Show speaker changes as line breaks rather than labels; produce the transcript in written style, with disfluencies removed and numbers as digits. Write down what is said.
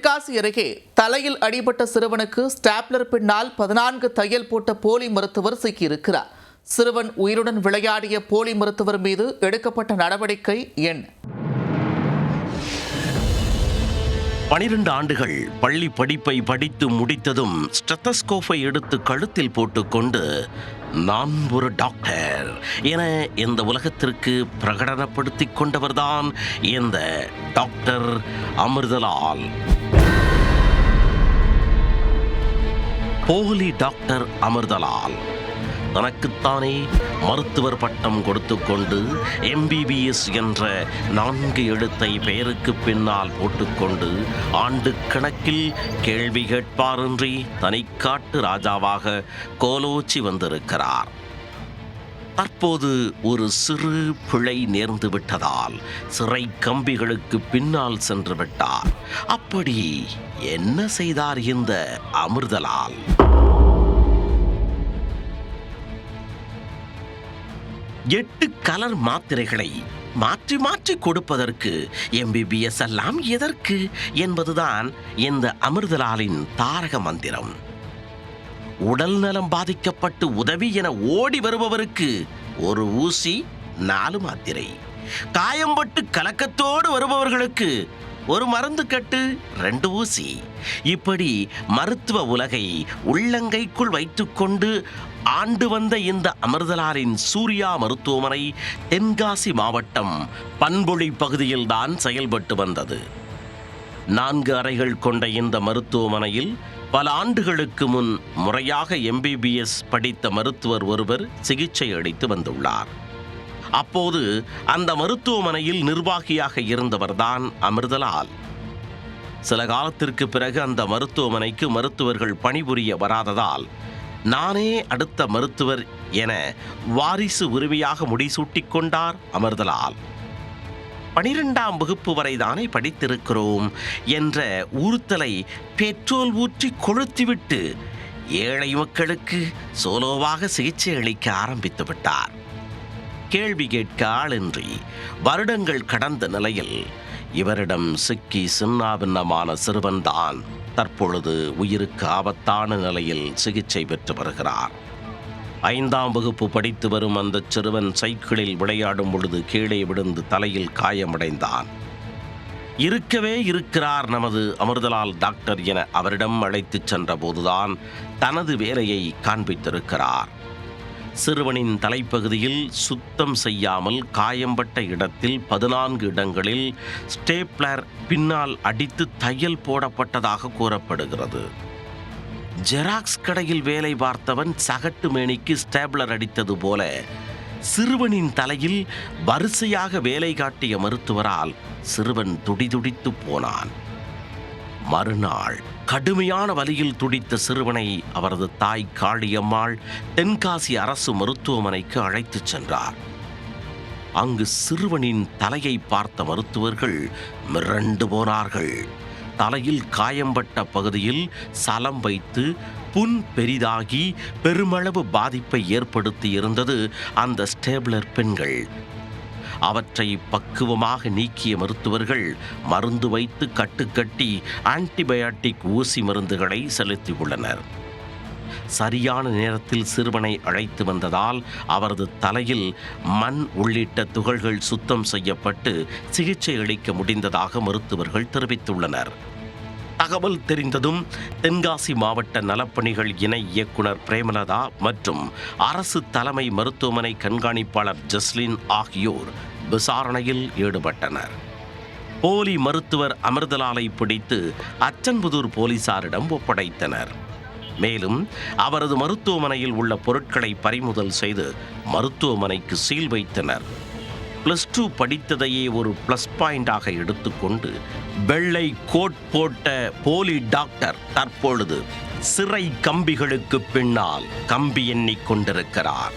தென்காசி அருகே தலையில் அடிபட்ட சிறுவனுக்கு ஸ்டாப்லர் பின்னால் 14 தையல் போட்ட போலி மருத்துவர் சிக்கியிருக்கிறார். சிறுவன் உயிருடன் விளையாடிய போலி மருத்துவர் மீது எடுக்கப்பட்ட நடவடிக்கை என்ன?
12 ஆண்டுகள் பள்ளி படிப்பை படித்து முடித்ததும் ஸ்டெத்தஸ்கோப்பை எடுத்து கழுத்தில் போட்டுக்கொண்டு நான் ஒரு டாக்டர் என இந்த உலகத்திற்கு பிரகடனப்படுத்திக் கொண்டவர்தான் இந்த டாக்டர் அமிர்தலால். போலி டாக்டர் அமிர்தலால் தனக்குத்தானே மருத்துவர் பட்டம் கொடுத்து கொண்டு MBBS என்ற 4 எழுத்தை பெயருக்கு பின்னால் போட்டுக்கொண்டு ஆண்டு கணக்கில் கேள்வி கேட்பாரின்றி தனிக்காட்டு ராஜாவாக கோலோச்சி வந்திருக்கிறார். தற்போது ஒரு சிறு பிழை நேர்ந்து விட்டதால் சிறை கம்பிகளுக்கு பின்னால் சென்று விட்டார். அப்படி என்ன செய்தார் இந்த அமிர்தலால்? 8 கலர் மாத்திரைகளை மாற்றி மாற்றி கொடுப்பதற்கு MBBS எல்லாம் எதற்கு என்பதுதான் இந்த அமிர்தலாலின் தாரக மந்திரம். உடல் நலம் பாதிக்கப்பட்டு உதவி என ஓடி வருபவருக்கு ஒரு ஊசி 4 மாத்திரை, காயம்பட்டு கலக்கத்தோடு வருபவர்களுக்கு ஒரு மருந்து கட்டு 2 ஊசி. இப்படி மருத்துவ உலகை உள்ளங்கைக்குள் வைத்துக்கொண்டு ஆண்டு வந்த இந்த அமிர்தலாலின் சூர்யா மருத்துவமனை தென்காசி மாவட்டம் பண்பொழி பகுதியில் தான் செயல்பட்டு வந்தது. 4 அறைகள் கொண்ட இந்த மருத்துவமனையில் பல ஆண்டுகளுக்கு முன் முறையாக MBBS படித்த மருத்துவர் ஒருவர் சிகிச்சை அளித்து வந்துள்ளார். அப்போது அந்த மருத்துவமனையில் நிர்வாகியாக இருந்தவர்தான் அமிர்தலால். சில காலத்திற்கு பிறகு அந்த மருத்துவமனைக்கு மருத்துவர்கள் பணிபுரிய வராததால் நானே அடுத்த மருத்துவர் என வாரிசு உரிமையாக முடிசூட்டிக் கொண்டார் அமிர்தலால். 12ஆம் வகுப்பு வரை தானே படித்திருக்கிறோம் என்ற ஊர்த்தலை பெட்ரோல் ஊற்றி கொளுத்திவிட்டு ஏழை மக்களுக்கு சோலோவாக சிகிச்சை அளிக்க ஆரம்பித்து விட்டார். கேள்வி கேட்க ஆளின்றி வருடங்கள் கடந்த நிலையில் இவரிடம் சிக்கி சின்னாபின்னமான சிறுவன்தான் தற்பொழுது உயிருக்கு ஆபத்தான நிலையில் சிகிச்சை பெற்று வருகிறார். 5ஆம் வகுப்பு படித்து வரும் அந்த சிறுவன் சைக்கிளில் விளையாடும் பொழுது கீழே விழுந்து தலையில் காயமடைந்தான். இருக்கவே இருக்கிறார் நமது அமிர்தலால் டாக்டர் என அவரிடம் அழைத்துச் சென்ற போதுதான் தனது வேலையை காண்பித்திருக்கிறார். சிறுவனின் தலைப்பகுதியில் சுத்தம் செய்யாமல் காயம்பட்ட இடத்தில் 14 இடங்களில் ஸ்டேப்லர் பின்னால் அடித்து தையல் போடப்பட்டதாக கூறப்படுகிறது. ஜெராக்ஸ் கடையில் வேலை பார்த்தவன் சகட்டு மேனிக்கு ஸ்டேப்லர் அடித்தது போல சிறுவனின் தலையில் வரிசையாக வேலை காட்டிய மருத்துவரால் சிறுவன் துடிதுடித்து போனான். மறுநாள் கடுமையான வலியில் துடித்த சிறுவனை அவரது தாய் காளியம்மாள் தென்காசி அரசு மருத்துவமனைக்கு அழைத்துச் சென்றார். அங்கு சிறுவனின் தலையை பார்த்த மருத்துவர்கள் மிரண்டு போனார்கள். தலையில் காயம்பட்ட பகுதியில் சலம் வைத்து புண் பெரிதாகி பெருமளவு பாதிப்பை ஏற்படுத்தி இருந்தது அந்த ஸ்டேப்லர் பெண்கள். அவற்றை பக்குவமாக நீக்கிய மருத்துவர்கள் மருந்து வைத்து கட்டுக்கட்டி ஆன்டிபயாட்டிக் ஊசி மருந்துகளை செலுத்தியுள்ளனர். சரியான நேரத்தில் சிறுவனை அழைத்து வந்ததால் அவரது தலையில் மண் உள்ளிட்ட துகள்கள் சுத்தம் செய்யப்பட்டு சிகிச்சை அளிக்க முடிந்ததாக மருத்துவர்கள் தெரிவித்துள்ளனர். தகவல் தெரிந்ததும் தென்காசி மாவட்ட நலப்பணிகள் இணை இயக்குனர் பிரேமலதா மற்றும் அரசு தலைமை மருத்துவமனை கண்காணிப்பாளர் ஜஸ்லின் ஆகியோர் விசாரணையில் ஈடுபட்டனர். போலி மருத்துவர் அமிர்தலாலை பிடித்து அச்சன்புதூர் போலீசாரிடம் ஒப்படைத்தனர். மேலும் அவரது மருத்துவமனையில் உள்ள பொருட்களை பறிமுதல் செய்து மருத்துவமனைக்கு சீல் வைத்தனர். +2 படித்ததையே ஒரு ப்ளஸ் பாயிண்டாக எடுத்துக்கொண்டு வெள்ளை கோட் போட்ட போலி டாக்டர் தற்பொழுது சிறை கம்பிகளுக்கு பின்னால் கம்பி எண்ணிக் கொண்டிருக்கிறார்.